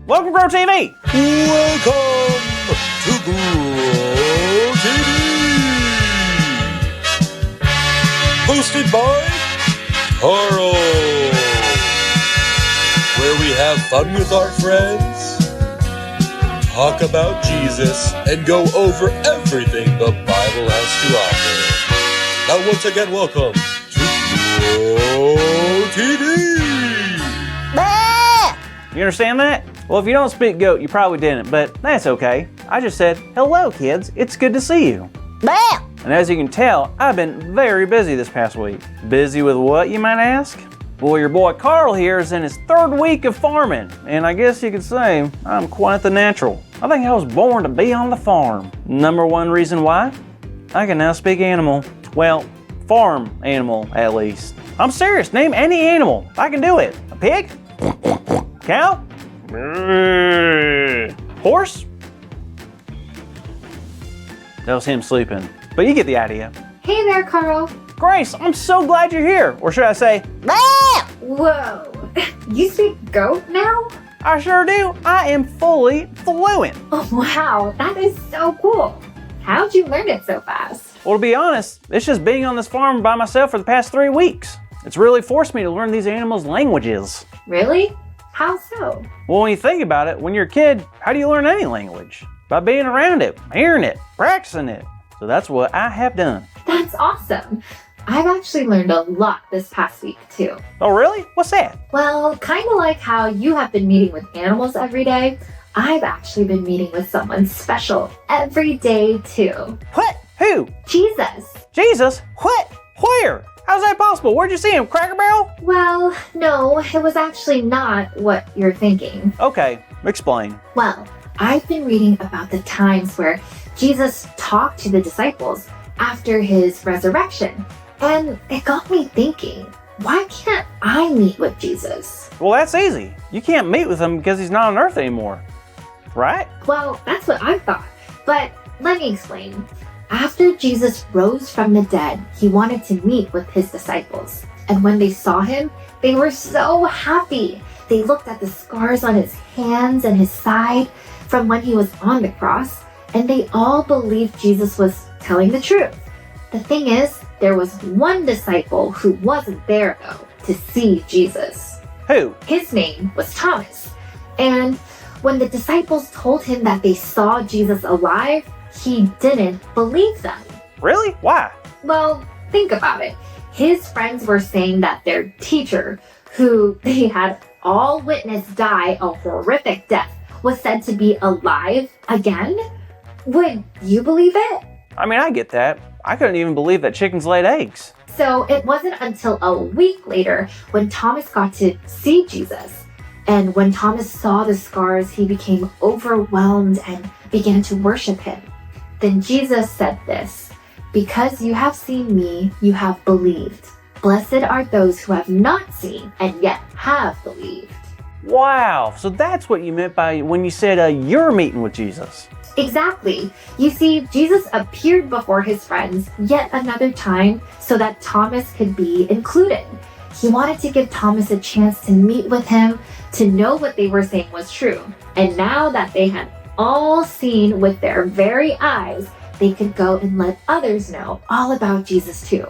Welcome to GrowTV! Welcome to GrowTV! Hosted by Carl, where we have fun with our friends, talk about Jesus, and go over everything the Bible has to offer. Now once again, welcome to GrowTV! You understand that? Well, if you don't speak goat, you probably didn't, but that's okay. I just said, hello kids, it's good to see you. And as you can tell, I've been very busy this past week. Busy with what, you might ask? Well, your boy Carl here is in his 3rd week of farming, and I guess you could say I'm quite the natural. I think I was born to be on the farm. Number 1 reason why? I can now speak animal. Well, farm animal, at least. I'm serious, name any animal. I can do it. A pig? Cow? Horse? That was him sleeping, but you get the idea. Hey there, Carl. Grace, I'm so glad you're here. Or should I say, Whoa, you speak goat now? I sure do. I am fully fluent. Oh, wow, that is so cool. How'd you learn it so fast? Well, to be honest, it's just being on this farm by myself for the past 3 weeks. It's really forced me to learn these animals' languages. Really? How so? Well, when you think about it, when you're a kid, how do you learn any language? By being around it, hearing it, practicing it. So that's what I have done. That's awesome. I've actually learned a lot this past week too. Oh, really? What's that? Well, kind of like how you have been meeting with animals every day, I've actually been meeting with someone special every day too. What? Who? Jesus. Jesus? What? Where? How's that possible? Where'd you see him? Cracker Barrel? Well, no, it was actually not what you're thinking. Okay, explain. Well, I've been reading about the times where Jesus talked to the disciples after his resurrection, and it got me thinking, why can't I meet with Jesus? Well, that's easy. You can't meet with him because he's not on earth anymore, right? Well, that's what I thought, but let me explain. After Jesus rose from the dead, he wanted to meet with his disciples. And when they saw him, they were so happy. They looked at the scars on his hands and his side from when he was on the cross, and they all believed Jesus was telling the truth. The thing is, there was one disciple who wasn't there though to see Jesus. Who? His name was Thomas. And when the disciples told him that they saw Jesus alive, he didn't believe them. Really? Why? Well, think about it. His friends were saying that their teacher, who they had all witnessed die a horrific death, was said to be alive again? Would you believe it? I mean, I get that. I couldn't even believe that chickens laid eggs. So it wasn't until a week later when Thomas got to see Jesus. And when Thomas saw the scars, he became overwhelmed and began to worship him. Then Jesus said this, "Because you have seen me, you have believed. Blessed are those who have not seen and yet have believed." Wow, so that's what you meant by when you said you're meeting with Jesus. Exactly. You see, Jesus appeared before his friends yet another time so that Thomas could be included. He wanted to give Thomas a chance to meet with him, to know what they were saying was true. And now that they had all seen with their very eyes, they could go and let others know all about Jesus too.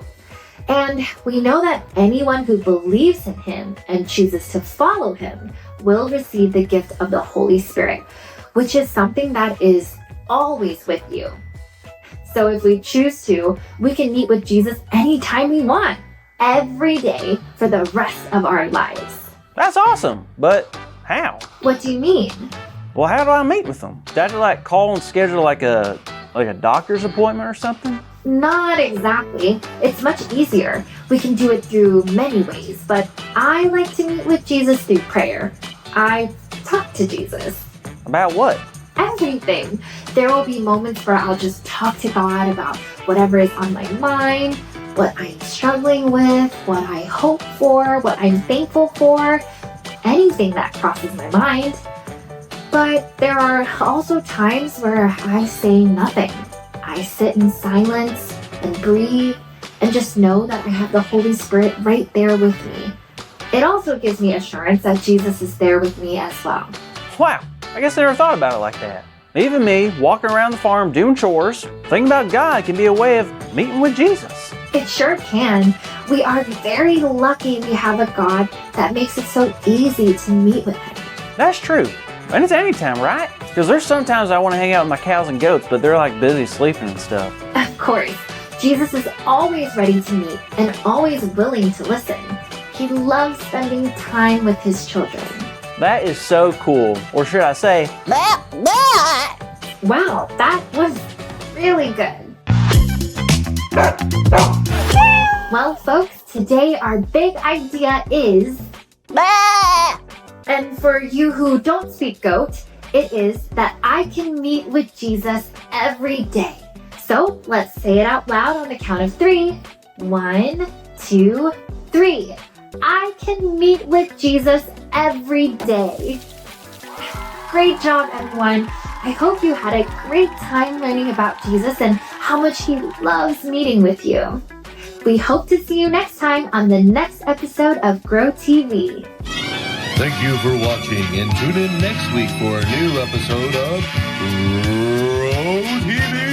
And we know that anyone who believes in him and chooses to follow him will receive the gift of the Holy Spirit, which is something that is always with you. So if we choose to, we can meet with Jesus anytime we want, every day for the rest of our lives. That's awesome, but how? What do you mean? Well, how do I meet with them? Do I have to call and schedule like a doctor's appointment or something? Not exactly. It's much easier. We can do it through many ways, but I like to meet with Jesus through prayer. I talk to Jesus. About what? Everything. There will be moments where I'll just talk to God about whatever is on my mind, what I'm struggling with, what I hope for, what I'm thankful for, anything that crosses my mind. But there are also times where I say nothing. I sit in silence and breathe and just know that I have the Holy Spirit right there with me. It also gives me assurance that Jesus is there with me as well. Wow, I guess I never thought about it like that. Even me, walking around the farm doing chores, thinking about God can be a way of meeting with Jesus. It sure can. We are very lucky we have a God that makes it so easy to meet with Him. That's true. And it's anytime, right? Because there's sometimes I want to hang out with my cows and goats, but they're like busy sleeping and stuff. Of course, Jesus is always ready to meet and always willing to listen. He loves spending time with His children. That is so cool. Or should I say, Wow, that was really good. Well, folks, today our big idea is... And for you who don't speak goat, it is that I can meet with Jesus every day. So let's say it out loud on the count of 3. 1, 2, 3. I can meet with Jesus every day. Great job, everyone. I hope you had a great time learning about Jesus and how much He loves meeting with you. We hope to see you next time on the next episode of Grow TV. Thank you for watching, and tune in next week for a new episode of Grow TV.